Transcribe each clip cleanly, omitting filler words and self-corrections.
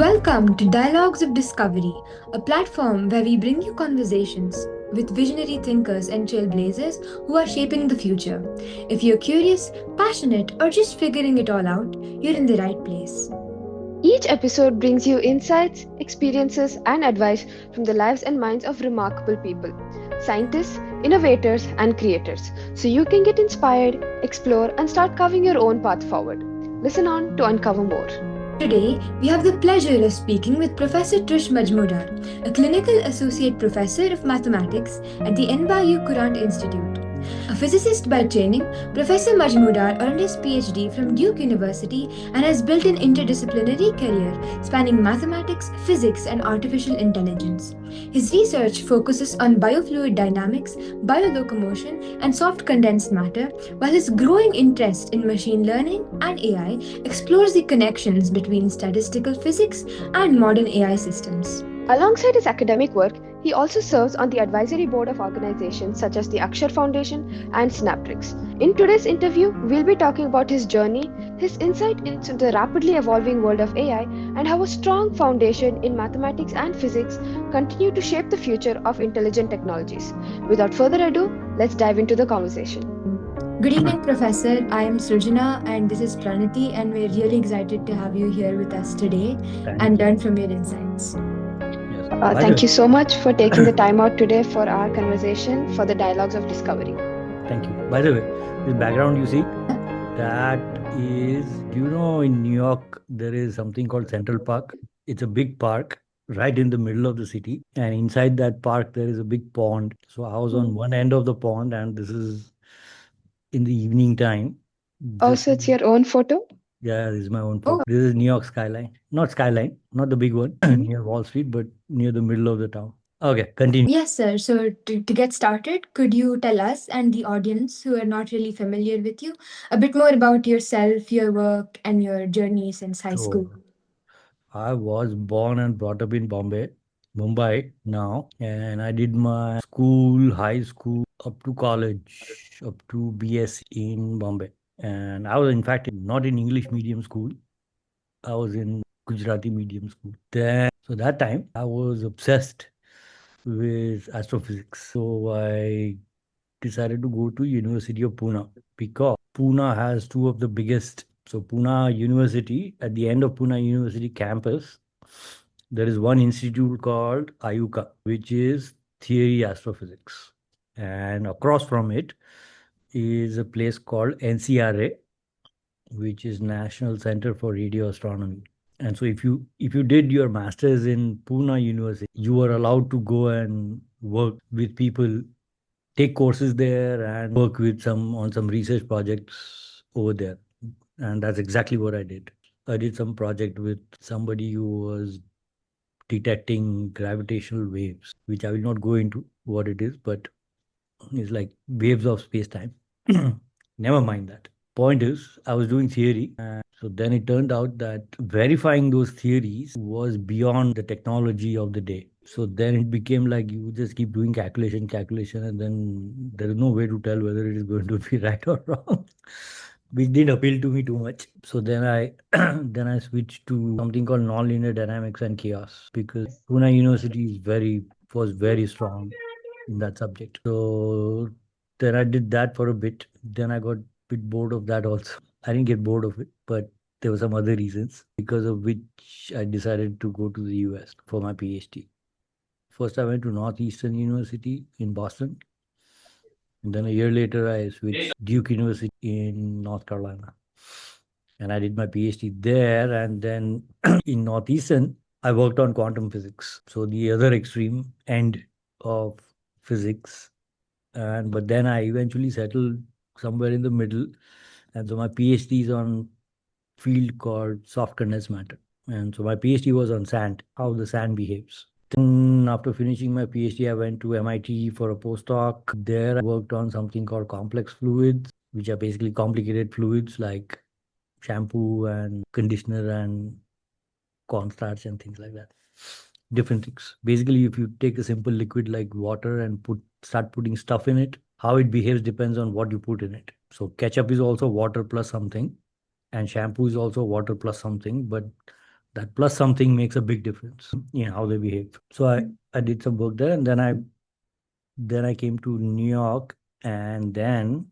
Welcome to Dialogues of Discovery, a platform where we bring you conversations with visionary thinkers and trailblazers who are shaping the future. If you're curious, passionate, or just figuring it all out, you're in the right place. Each episode brings you insights, experiences, and advice from the lives and minds of remarkable people scientists, innovators, and creators so you can get inspired, explore, and start carving your own path forward. Listen on to uncover more. Today, we have the pleasure of speaking with Professor Majmudar, a clinical associate professor of mathematics at the NYU Courant Institute. A physicist by training, Professor Majmudar earned his PhD from Duke University and has built an interdisciplinary career spanning mathematics, physics, and artificial intelligence. His research focuses on biofluid dynamics, bio-locomotion, and soft condensed matter, while his growing interest in machine learning and AI explores the connections between statistical physics and modern AI systems. Alongside his academic work, he also serves on the advisory board of organizations such as the Akshar Foundation and Synaptrix. In today's interview, we'll be talking about his journey, his insight into the rapidly evolving world of AI, and how a strong foundation in mathematics and physics continue to shape the future of intelligent technologies. Without further ado, let's dive into the conversation. Good evening, Professor. I am Srujana and this is Pranati, and we're really excited to have you here with us today Thank and you. learn from your insights. Yes. Thank you so much for taking the time out today for our conversation for the Dialogues of Discovery. Thank you. By the way, this background you see, that is, in New York, there is something called Central Park. It's a big park right in the middle of the city. And inside that park, there is a big pond. So I was on one end of the pond, and this is in the evening time. Oh, This so it's your own photo? Yeah, this is my own Oh, photo. This is New York skyline. Not skyline, not the big one mhm. near Wall Street, but near the middle of the town. Okay, continue. Yes, sir. So, to get started, could you tell us and the audience who are not really familiar with you a bit more about yourself, your work, and your journey since high So school? I was born and brought up in Mumbai now, and I did my school, high school, up to college, up to BSc in Bombay. And I was, in fact, not in English medium school. I was in Gujarati medium school. So that time, I was obsessed with astrophysics. So I decided to go to University of Pune because Pune has two of the biggest. So Pune University, at the end of Pune University campus, there is one institute called IUCA, which is theory astrophysics. And across from it is a place called NCRA, which is National Center for Radio Astronomy. And so if you did your masters in Pune University, you were allowed to go and work with people, take courses there, and work with some on some research projects over there. And that's exactly what I did. I did some project with somebody who was detecting gravitational waves, which I will not go into what it is, but it's like waves of space time. Never mind that. Point is, I was doing theory. And so then it turned out that verifying those theories was beyond the technology of the day. So then it became like you just keep doing calculation, and then there is no way to tell whether it is going to be right or wrong, which didn't appeal to me too much. So then I then I switched to something called nonlinear dynamics and chaos because Pune University was very strong in that subject. So then I did that for a bit. Then I got a bit bored of that also. I didn't get bored of it, but there were some other reasons because of which I decided to go to the US for my PhD. First, I went to Northeastern University in Boston. And then a year later, I switched Duke University in North Carolina. And I did my PhD there. And then in Northeastern, I worked on quantum physics. So the other extreme end of physics. And but then I eventually settled somewhere in the middle. And so my PhD is on field called soft condensed matter. And so my PhD was on sand, how the sand behaves. Then after finishing my PhD, I went to MIT for a postdoc. There I worked on something called complex fluids, which are basically complicated fluids like shampoo and conditioner and cornstarch and things like that. Different things. Basically, if you take a simple liquid like water and start putting stuff in it, how it behaves depends on what you put in it. So ketchup is also water plus something, and shampoo is also water plus something, but That plus something makes a big difference in how they behave. So I did some work there, and then I came to New York, and then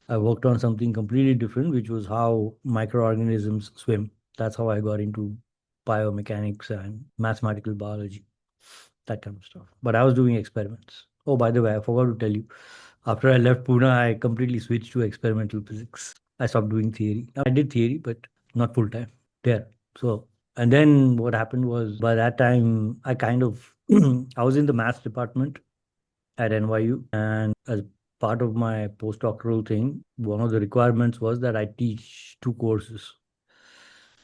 I worked on something completely different, which was how microorganisms swim. That's how I got into biomechanics and mathematical biology, that kind of stuff. But I was doing experiments. Oh, by the way, I forgot to tell you. After I left Pune, I completely switched to experimental physics. I stopped doing theory. I did theory, but not full time there. So, and then what happened was by that time, I kind of, I was in the maths department at NYU. And as part of my postdoctoral thing, one of the requirements was that I teach two courses.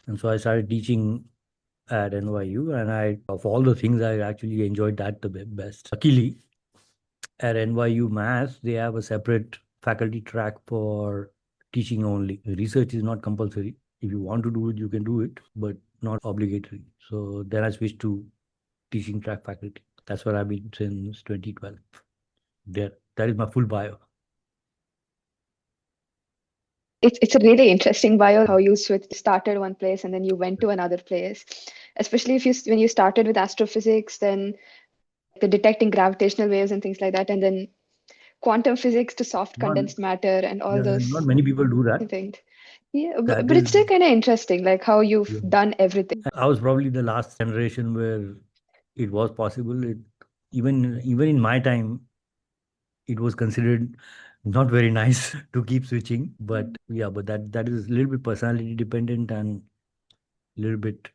And so I started teaching at NYU, and of all the things, I actually enjoyed that the best. Luckily, at NYU Maths, they have a separate faculty track for teaching only. Research is not compulsory. If you want to do it, you can do it, but not obligatory. So then I switched to teaching track faculty. That's where I've been since 2012. There, that is my full bio. It's a really interesting bio how you started one place and then you went to another place, especially if you when you started with astrophysics, then the detecting gravitational waves and things like that, and then quantum physics to soft Not, condensed matter and all not those many people do that. things. Yeah, That but it's still is, kind of interesting, like how you've yeah. done everything. I was probably the last generation where it was possible. Even in my time, it was considered not very nice to keep switching. But yeah, but that is a little bit personality dependent and a little bit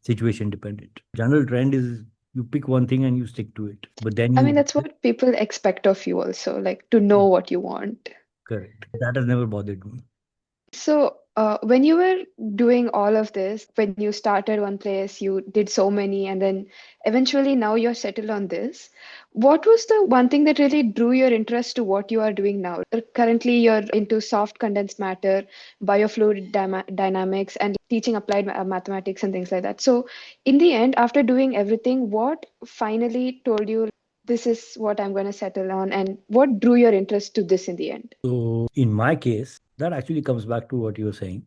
situation dependent. General trend is you pick one thing and you stick to it. But then I mean, you that's what people expect of you also, like to know what you want. correct. That has never bothered me. So, when you were doing all of this, when you started one place, you did so many, and then eventually now you're settled on this. What was the one thing that really drew your interest to what you are doing now? Currently, you're into soft condensed matter, biofluid dynamics, and teaching applied mathematics and things like that. So, in the end, after doing everything, what finally told you this is what I'm going to settle on, and what drew your interest to this in the end? So in my case, that actually comes back to what you were saying,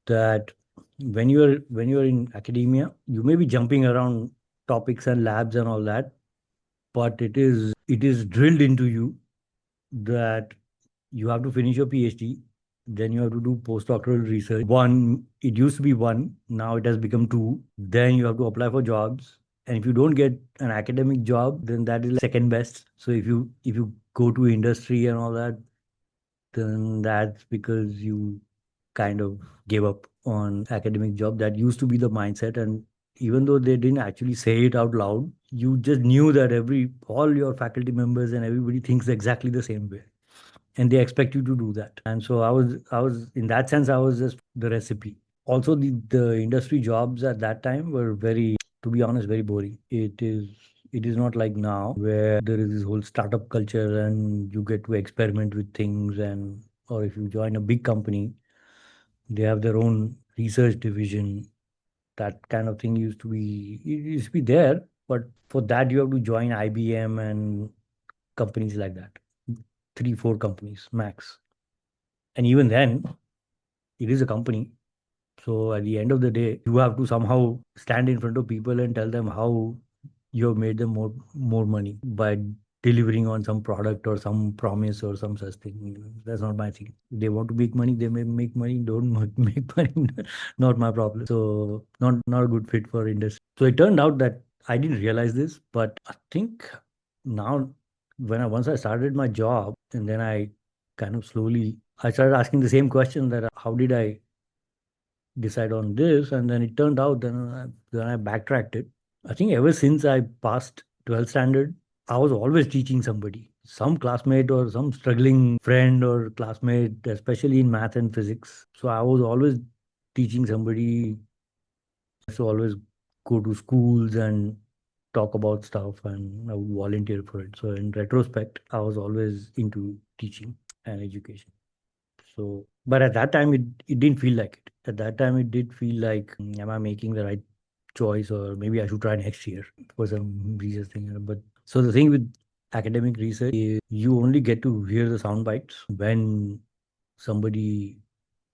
that when you're in academia, you may be jumping around topics and labs and all that, but it is drilled into you that you have to finish your PhD, then you have to do postdoctoral research. One, it used to be one, now it has become two. Then you have to apply for jobs. And if you don't get an academic job, then that is like second best. So if you go to industry and all that, then that's because you kind of gave up on academic job. That used to be the mindset. And even though they didn't actually say it out loud, you just knew that all your faculty members and everybody thinks exactly the same way, and they expect you to do that. And so I was in that sense, I was just the recipe. Also, the industry jobs at that time were very, to be honest, very boring. It is not like now where there is this whole startup culture and you get to experiment with things. And or if you join a big company, they have their own research division. That kind of thing used to be there, but for that you have to join IBM and companies like that, three, four companies max. And even then, it is a company. So at the end of the day, you have to somehow stand in front of people and tell them how you have made them more money by delivering on some product or some promise or some such thing. That's not my thing. If they want to make money, they may make money. Don't make money, not my problem. So not a good fit for industry. So it turned out that I didn't realize this, but I think now once I started my job, and then I kind of slowly I started asking the same question, that how did I decide on this? And then it turned out, then I backtracked it. I think ever since I passed 12th standard, I was always teaching somebody, some classmate or some struggling friend or classmate, especially in math and physics. So I was always teaching somebody. So always go to schools and talk about stuff, and I would volunteer for it. So in retrospect, I was always into teaching and education. So, but at that time, it didn't feel like it. At that time, it did feel like, am I making the right choice, or maybe I should try next year for some research thing. But so the thing with academic research is you only get to hear the sound bites when somebody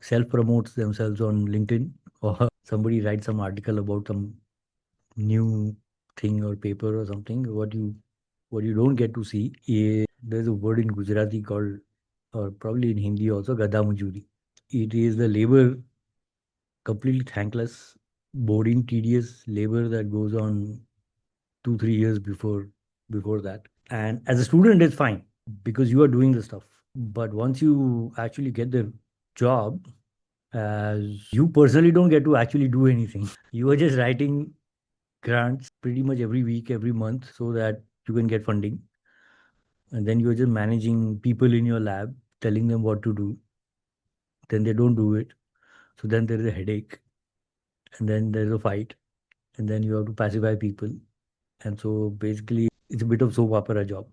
self promotes themselves on LinkedIn or somebody writes some article about some new thing or paper or something, what you don't get to see is there's a word in Gujarati called, or probably in Hindi also, gada mujuri. It is the labor, completely thankless, boring, tedious labor that goes on 2 3 years before that. And as a student, it's fine because you are doing the stuff. But once you actually get the job, as you personally don't get to actually do anything, you are just writing grants pretty much every week, every month, so that you can get funding. And then you're just managing people in your lab, telling them what to do. Then they don't do it. So then there is a headache. And then there's a fight. And then you have to pacify people. And so basically, it's a bit of soap opera job.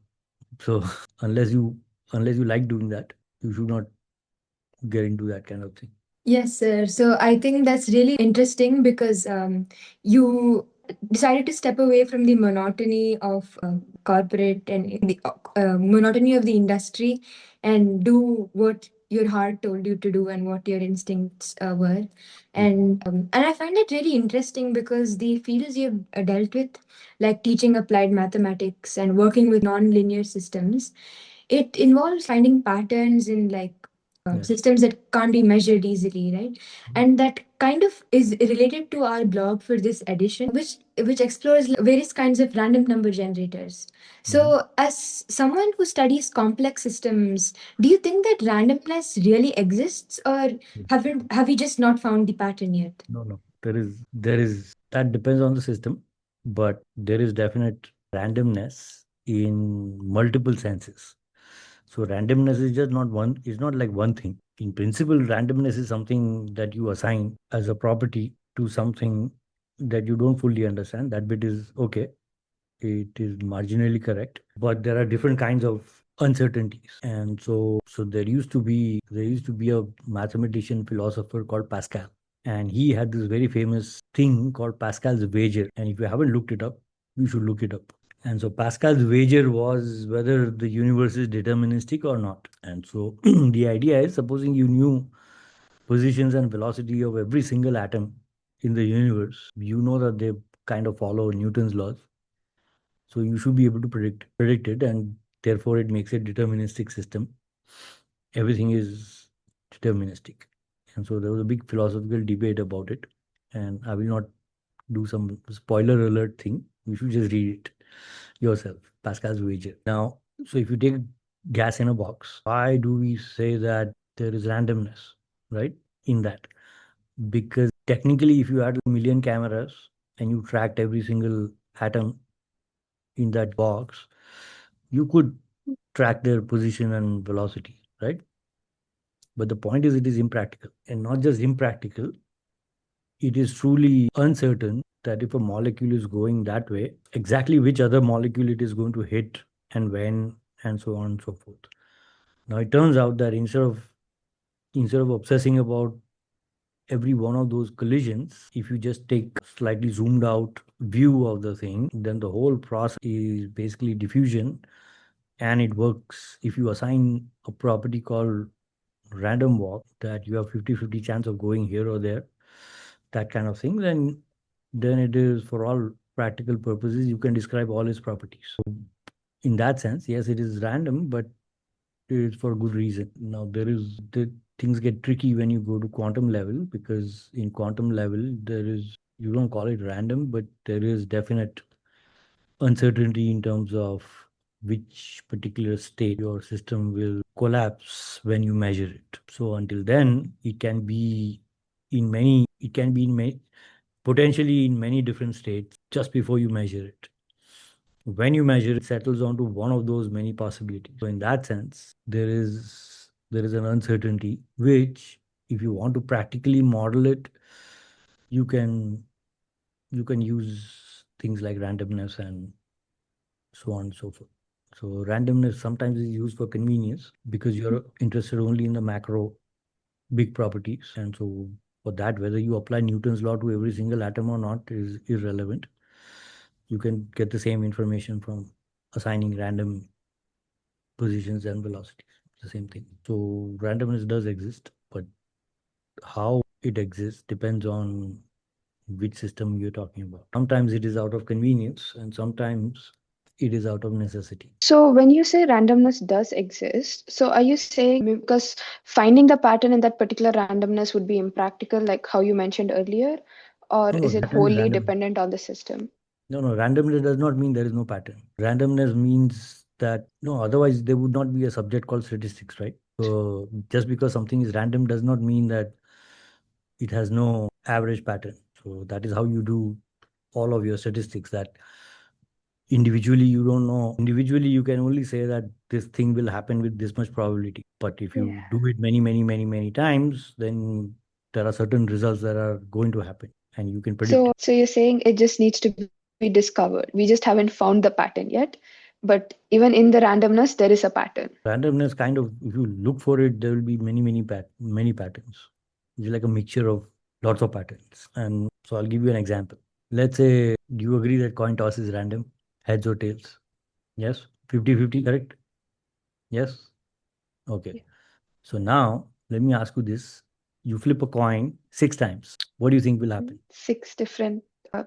So unless you unless you like doing that, you should not get into that kind of thing. Yes, sir. So I think that's really interesting because you decided to step away from the monotony of corporate and in the monotony of the industry and do what your heart told you to do and what your instincts were. And I find it really interesting because the fields you've dealt with, like teaching applied mathematics and working with non-linear systems, it involves finding patterns in Yes. systems that can't be measured easily, right? And that kind of is related to our blog for this edition, which explores various kinds of random number generators. Mhm. So, as someone who studies complex systems, do you think that randomness really exists, or have we just not found the pattern yet? No, no. There is that depends on the system, but there is definite randomness in multiple senses. So randomness is just not one, it's not like one thing. In principle, randomness is something that you assign as a property to something that you don't fully understand. That bit is okay. It is marginally correct, but there are different kinds of uncertainties. And so there used to be a mathematician philosopher called Pascal, and he had this very famous thing called Pascal's wager. And if you haven't looked it up, you should look it up. And so Pascal's wager was whether the universe is deterministic or not. And so the idea is, supposing you knew positions and velocity of every single atom in the universe, you know that they kind of follow Newton's laws. So you should be able to predict it, and therefore it makes a deterministic system. Everything is deterministic. And so there was a big philosophical debate about it. And I will not do some spoiler alert thing. You should just read it yourself. Pascal's wager. Now, so if you take gas in a box, why do we say that there is randomness, right? In that. Because technically, if you had a million cameras and you tracked every single atom in that box, you could track their position and velocity, right? But the point is, it is impractical. And not just impractical, it is truly uncertain that if a molecule is going that way, exactly which other molecule it is going to hit and when, and so on and so forth. Now, it turns out that instead of obsessing about every one of those collisions, if you just take slightly zoomed out view of the thing, then the whole process is basically diffusion, and it works if you assign a property called random walk, that you have 50-50 chance of going here or there, that kind of thing, then it is, for all practical purposes, you can describe all its properties. So in that sense, yes, it is random, but it's for good reason. Now the things get tricky when you go to quantum level, because in quantum level there is, you don't call it random, but there is definite uncertainty in terms of which particular state your system will collapse when you measure it. So until then, it can be in many, potentially in many different states just before you measure it. When you measure it, settles onto one of those many possibilities. So in that sense, there is an uncertainty which, if you want to practically model it, you can you can use things like randomness and so on and so forth. So randomness sometimes is used for convenience because you're interested only in the macro big properties. And so for that, whether you apply Newton's law to every single atom or not is irrelevant. You can get the same information from assigning random positions and velocities. The same thing. So randomness does exist, but how it exists depends on which system you're talking about. Sometimes it is out of convenience, and sometimes it is out of necessity. So when you say randomness does exist, so are you saying because finding the pattern in that particular randomness would be impractical, like how you mentioned earlier, or No, no, is it that is wholly random. dependent on the system? No, no, randomness does not mean there is no pattern. Randomness means that, no, otherwise there would not be a subject called statistics, right? So just because something is random does not mean that it has no average pattern. So that is how you do all of your statistics, that individually you don't know. Individually you can only say that this thing will happen with this much probability. But if Yeah. you do it many times, then there are certain results that are going to happen and you can predict. So you're saying it just needs to be discovered. We just haven't found the pattern yet, but even in the randomness, there is a pattern. Randomness, kind of, if you look for it, there will be many patterns. It's like a mixture of lots of patterns. And so I'll give you an example. Let's say, do you agree that coin toss is random, heads or tails? Yes, 50-50, correct? Yes. Okay. Yeah. So now let me ask you this. You flip a coin 6 times. What do you think will happen? Six different, uh,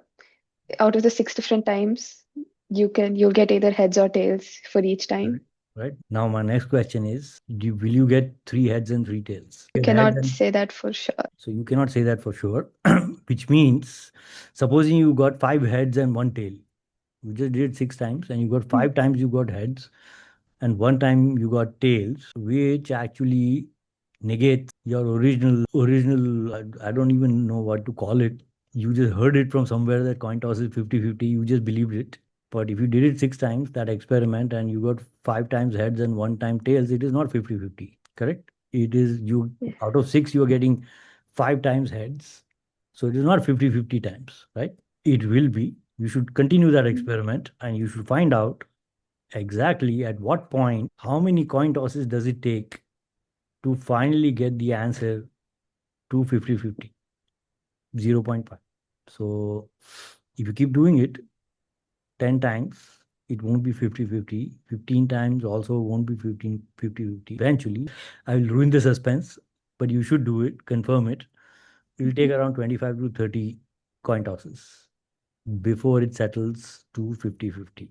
out of the six different times, you'll get either heads or tails for each time. Correct. Right. Now my next question is, will you get three heads and three tails? You Get heads cannot and say that for sure. so you cannot say that for sure, which means supposing you got five heads and one tail. You just did 6 times and you got Hmm. 5 times you got heads and one time you got tails, which actually negates your original I don't even know what to call it. You just heard it from somewhere that coin toss is 50-50. You just believed it. But if you did it 6 times, that experiment, and you got 5 times heads and one time tails, it is not 50-50. Correct? It is you Yeah. out of six, you are getting 5 times heads. So it is not 50-50 times, right? It will be. You should continue that experiment and you should find out exactly at what point, how many coin tosses does it take to finally get the answer to 50-50, 0.5. So if you keep doing it 10 times, it won't be 50-50. 15 times also won't be 50-50. Eventually, I will ruin the suspense, but you should do it, confirm it. It will take around 25 to 30 coin tosses before it settles to 50-50.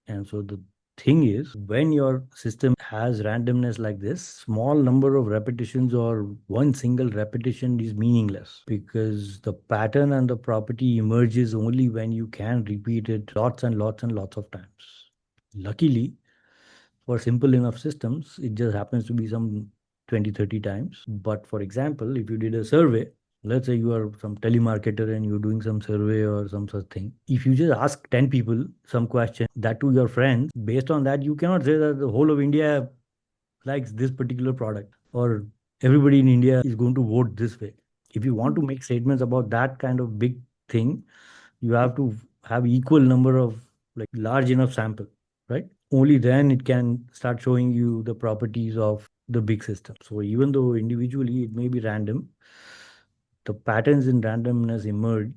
And so the thing is, when your system has randomness like this, small number of repetitions or one single repetition is meaningless because the pattern and the property emerges only when you can repeat it lots and lots and lots of times. Luckily, for simple enough systems, it just happens to be some 20-30 times. But for example, if you did a survey, let's say you are some telemarketer and you're doing some survey or some such thing. If you just ask 10 people some question, that to your friends, based on that, you cannot say that the whole of India likes this particular product or everybody in India is going to vote this way. If you want to make statements about that kind of big thing, you have to have equal number of like large enough sample, right? Only then it can start showing you the properties of the big system. So even though individually it may be random, the patterns in randomness emerge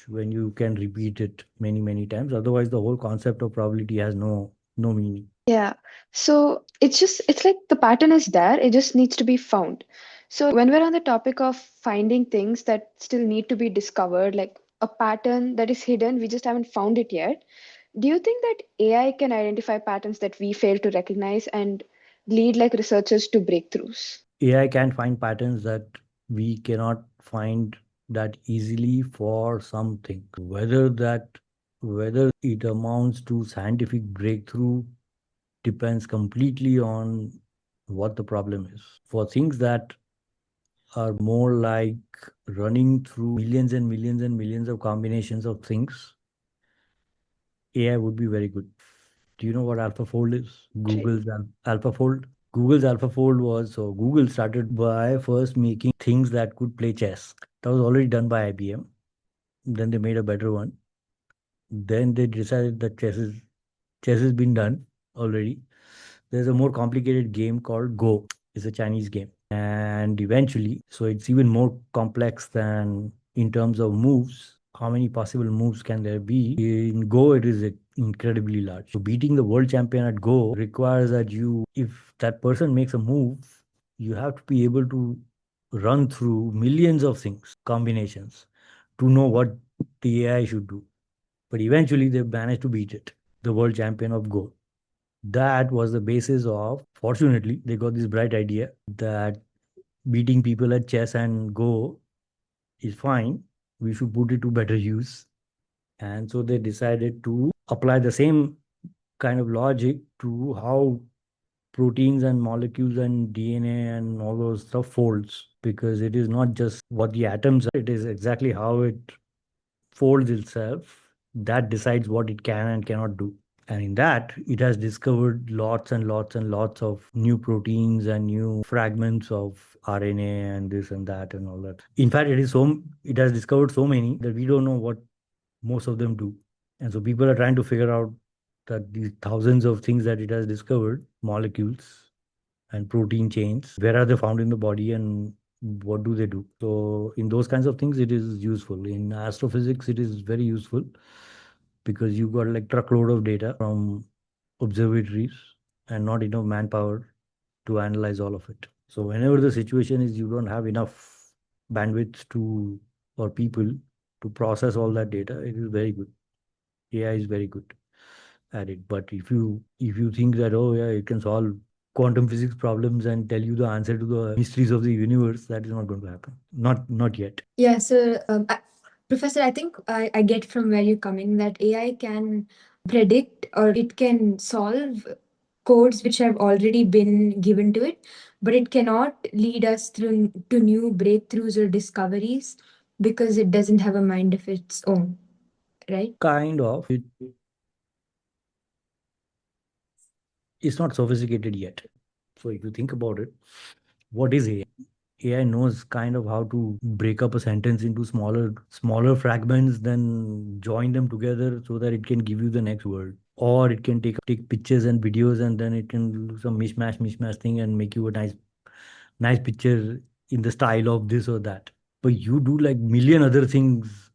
when you can repeat it many times. Otherwise, the whole concept of probability has no meaning. Yeah. So it's like the pattern is there, it just needs to be found. So when we're on the topic of finding things that still need to be discovered, like a pattern that is hidden, we just haven't found it yet. Do you think that AI can identify patterns that we fail to recognize and lead like researchers to breakthroughs? AI can find patterns that we cannot find that easily for something. Whether it amounts to scientific breakthrough depends completely on what the problem is. For things that are more like running through millions and millions and millions of combinations of things, AI would be very good. Do you know what AlphaFold is? Right. Google's AlphaFold. Google's AlphaFold was, so Google started by first making things that could play chess. That was already done by IBM. Then they made a better one. Then they decided that chess has been done already. There's a more complicated game called Go. It's a Chinese game. And eventually, so it's even more complex than in terms of moves. How many possible moves can there be? In Go, it is incredibly large. So beating the world champion at Go requires that if that person makes a move, you have to be able to run through millions of things, combinations, to know what the AI should do. But eventually they managed to beat it, the world champion of Go. That was the basis of, fortunately, they got this bright idea that beating people at chess and Go is fine. We should put it to better use. And so they decided to apply the same kind of logic to how proteins and molecules and DNA and all those stuff folds, because it is not just what the atoms are, it is exactly how it folds itself that decides what it can and cannot do. And in that, it has discovered lots and lots and lots of new proteins and new fragments of RNA and this and that and all that. In fact, it has discovered so many that we don't know what most of them do. And so people are trying to figure out that these thousands of things that it has discovered, molecules and protein chains, where are they found in the body and what do they do? So in those kinds of things, it is useful. In astrophysics, it is very useful because you got like truckload of data from observatories and not enough manpower to analyze all of it. So whenever the situation is you don't have enough bandwidth to or people to process all that data, it is very good. AI is very good at it. But if you think that, oh yeah, it can solve quantum physics problems and tell you the answer to the mysteries of the universe, that is not going to happen. Not yet. Yeah, so Professor, I think I get from where you're coming that AI can predict or it can solve codes which have already been given to it, but it cannot lead us through to new breakthroughs or discoveries because it doesn't have a mind of its own, right? Kind of. It's not sophisticated yet. So if you think about it, what is AI? AI knows kind of how to break up a sentence into smaller fragments, then join them together so that it can give you the next word. Or it can take pictures and videos and then it can do some mishmash thing and make you a nice picture in the style of this or that. But you do like million other things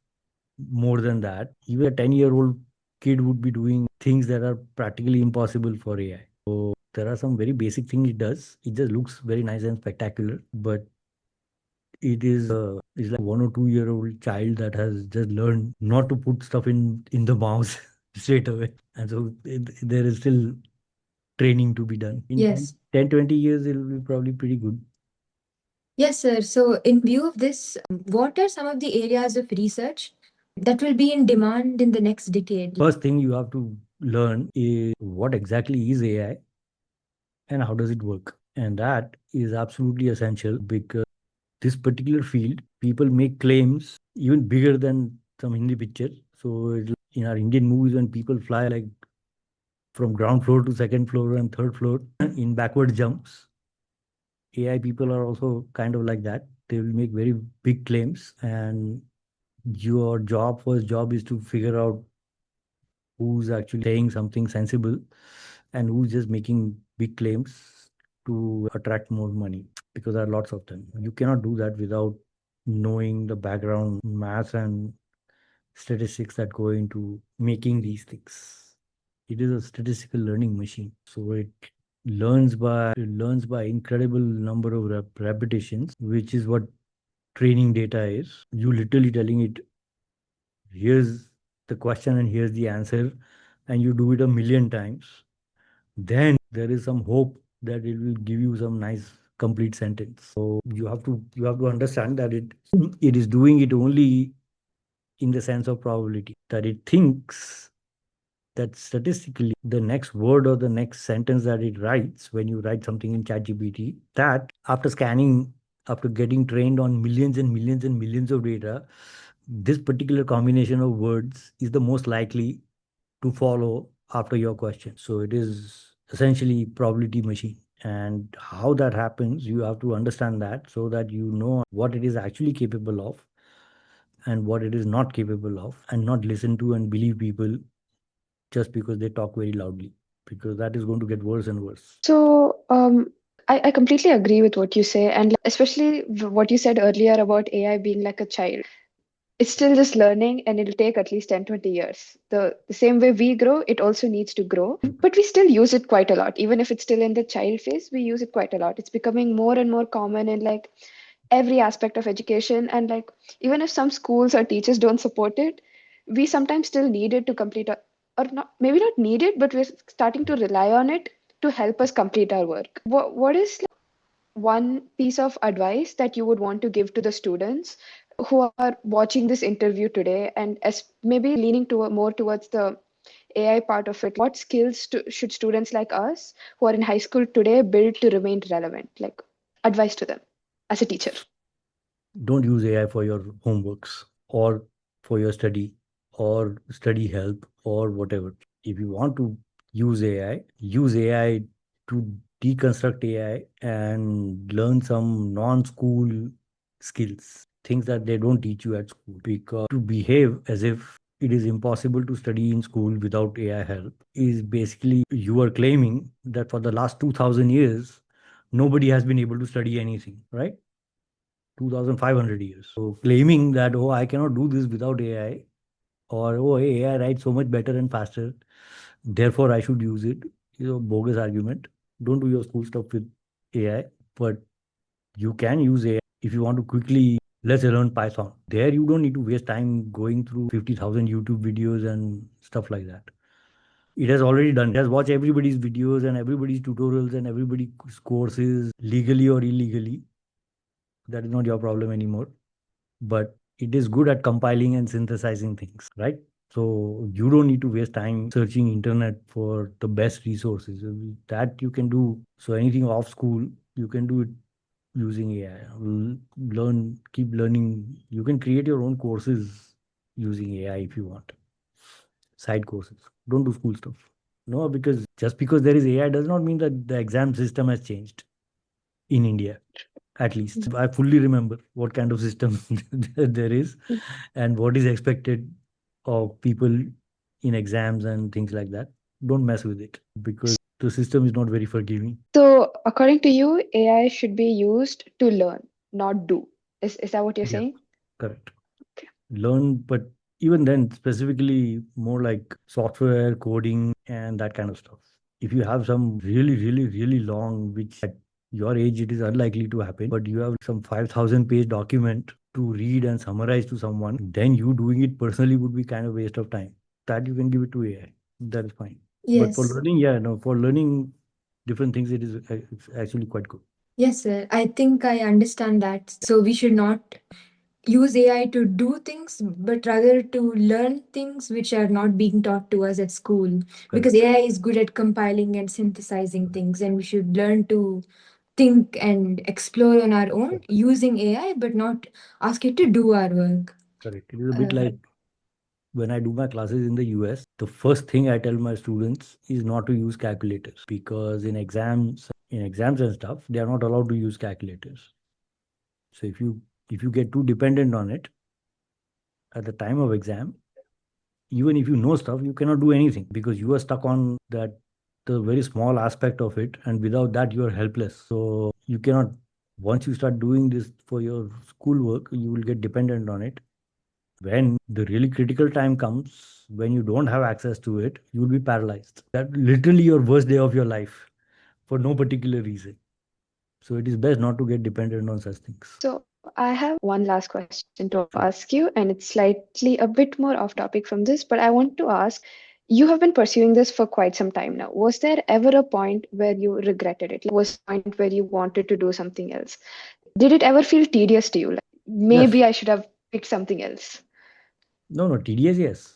more than that. Even a 10-year-old kid would be doing things that are practically impossible for AI. So there are some very basic things it does. It just looks very nice and spectacular, but is like 1 or 2 year old child that has just learned not to put stuff in the mouse straight away. And so there is still training to be done. In Yes. 10-20 years, it will be probably pretty good. Yes, sir. So, in view of this, what are some of the areas of research that will be in demand in the next decade? First thing you have to learn is what exactly is AI and how does it work. And that is absolutely essential because this particular field, people make claims even bigger than some Hindi picture. So in our Indian movies, when people fly like from ground floor to second floor and third floor in backward jumps, AI people are also kind of like that. They will make very big claims, and your first job is to figure out who's actually saying something sensible and who's just making big claims to attract more money, because there are lots of them. You cannot do that without knowing the background math and statistics that go into making these things. It is a statistical learning machine. So it learns by incredible number of repetitions, which is what training data is. You literally telling it, here's the question and here's the answer, and you do it a million times, then there is some hope that it will give you some nice complete sentence. So you have to understand that it is doing it only in the sense of probability, that it thinks that statistically the next word or the next sentence that it writes when you write something in ChatGPT, that after getting trained on millions and millions and millions of data, this particular combination of words is the most likely to follow after your question. So it is essentially probability machine. And how that happens, you have to understand that so that you know what it is actually capable of and what it is not capable of, and not listen to and believe people just because they talk very loudly, because that is going to get worse and worse. So, I completely agree with what you say, and especially what you said earlier about AI being like a child. It's still just learning, and it'll take at least 10, 20 years. The same way we grow, it also needs to grow, but we still use it quite a lot. Even if it's still in the child phase, we use it quite a lot. It's becoming more and more common in like every aspect of education. And like, even if some schools or teachers don't support it, we sometimes still need it to complete our, or not, maybe not need it, but we're starting to rely on it to help us complete our work. What is like one piece of advice that you would want to give to the students who are watching this interview today, and as maybe leaning to more towards the AI part of it? What skills should students like us who are in high school today build to remain relevant? Like, advice to them as a teacher. Don't use AI for your homeworks or for your study or study help or whatever. If you want to use AI to deconstruct AI and learn some non-school skills, things that they don't teach you at school. Because to behave as if it is impossible to study in school without AI help is basically you are claiming that for the last 2000 years, nobody has been able to study anything, right? 2500 years. So claiming that, oh, I cannot do this without AI, or oh, AI writes so much better and faster, therefore I should use it, is a bogus argument. Don't do your school stuff with AI, but you can use AI if you want to quickly, let's say, learn Python. There you don't need to waste time going through 50,000 YouTube videos and stuff like that. It has already done. It has watched everybody's videos and everybody's tutorials and everybody's courses legally or illegally. That is not your problem anymore. But it is good at compiling and synthesizing things, right? So you don't need to waste time searching internet for the best resources. That you can do. So anything off school, you can do it using AI. Learn, keep learning. You can create your own courses using AI if you want. Side courses. Don't do school stuff. No, because just because there is AI does not mean that the exam system has changed in India, at least. I fully remember what kind of system there is and what is expected of people in exams and things like that. Don't mess with it because the system is not very forgiving. So, according to you, AI should be used to learn, not do. Is that what you're Yeah, saying? correct. Okay. Learn, but even then, specifically more like software, coding, and that kind of stuff. If you have some really, really, really long, which at your age it is unlikely to happen, but you have some 5,000 page document to read and summarize to someone, then you doing it personally would be kind of waste of time. That you can give it to AI. That is fine. But for Yes. learning, yeah, no, for learning different things, it's actually quite good. Yes, sir. I think I understand that. So we should not use AI to do things, but rather to learn things which are not being taught to us at school. Because Correct. AI is good at compiling and synthesizing things, and we should learn to think and explore on our own Correct. using AI, but not ask it to do our work. Correct. It is a bit Uh, like when I do my classes in the US, the first thing I tell my students is not to use calculators because in exams and stuff, they are not allowed to use calculators. So if you get too dependent on it at the time of exam, even if you know stuff, you cannot do anything because you are stuck on that the very small aspect of it, and without that you are helpless. So you cannot. Once you start doing this for your schoolwork, you will get dependent on it. When the really critical time comes, when you don't have access to it, you will be paralyzed. That literally your worst day of your life for no particular reason. So it is best not to get dependent on such things. So, I have one last question to Sure. ask you, and it's slightly a bit more off topic from this, but I want to ask, you have been pursuing this for quite some time now. Was there ever a point where you regretted it? Like, was a point where you wanted to do something else? Did it ever feel tedious to you? Like, Yes. maybe I should have picked something else. No, no, TDS, yes.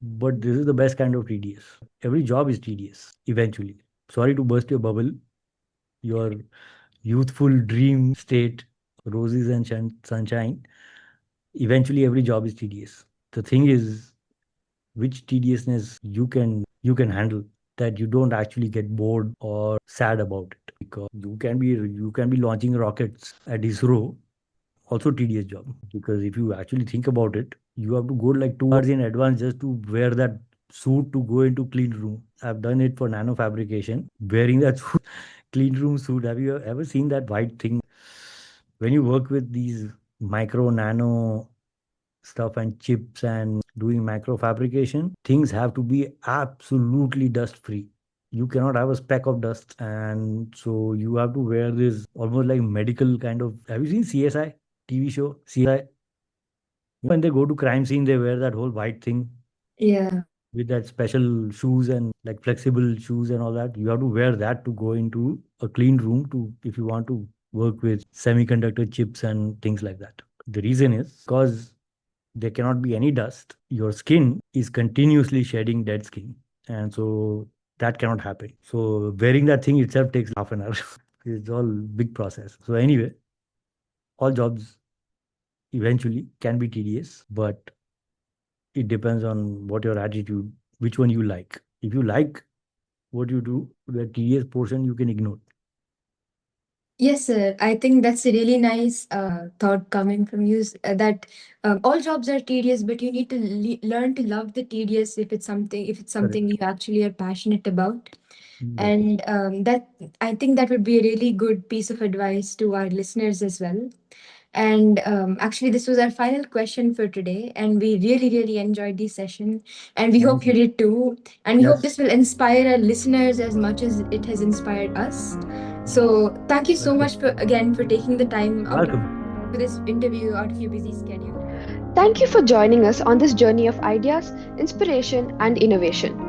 But this is the best kind of tedious. Every job is tedious eventually. Sorry to burst your bubble, your youthful dream state, roses and sunshine. Eventually, every job is tedious. The thing is, which tediousness you can handle, that you don't actually get bored or sad about it, because you can be launching rockets at ISRO, also tedious job, because if you actually think about it, you have to go like 2 hours in advance just to wear that suit to go into clean room. I've done it for nano fabrication, wearing that suit, clean room suit. Have you ever seen that white thing when you work with these micro nano stuff and chips and doing macro fabrication? Things have to be absolutely dust free. You cannot have a speck of dust, and so you have to wear this almost like medical kind of. Have you seen CSI TV show? CSI. When they go to crime scene, they wear that whole white thing Yeah. with that special shoes and like flexible shoes and all that. You have to wear that to go into a clean room to if you want to work with semiconductor chips and things like that. The reason is because there cannot be any dust. Your skin is continuously shedding dead skin, and so that cannot happen. So wearing that thing itself takes half an hour. It's all big process. So anyway, all jobs eventually can be tedious, but it depends on what your attitude, which one you like. If you like what you do, the tedious portion you can ignore. Yes, sir. I think that's a really nice thought coming from you. That all jobs are tedious, but you need to learn to love the tedious if it's something Correct. you actually are passionate about. Right. And that I think that would be a really good piece of advice to our listeners as well. And actually, this was our final question for today, and we really, really enjoyed the session. And we hope Thank you you. did too. And we hope Yes. this will inspire our listeners as much as it has inspired us. So, thank you so Welcome. much for taking the time out Welcome. for this interview out of your busy schedule. Thank you for joining us on this journey of ideas, inspiration, and innovation.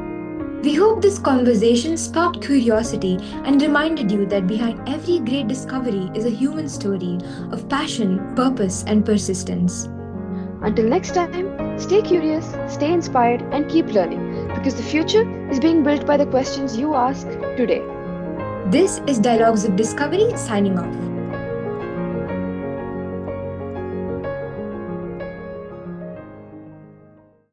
We hope this conversation sparked curiosity and reminded you that behind every great discovery is a human story of passion, purpose, and persistence. Until next time, stay curious, stay inspired, and keep learning because the future is being built by the questions you ask today. This is Dialogues of Discovery signing off.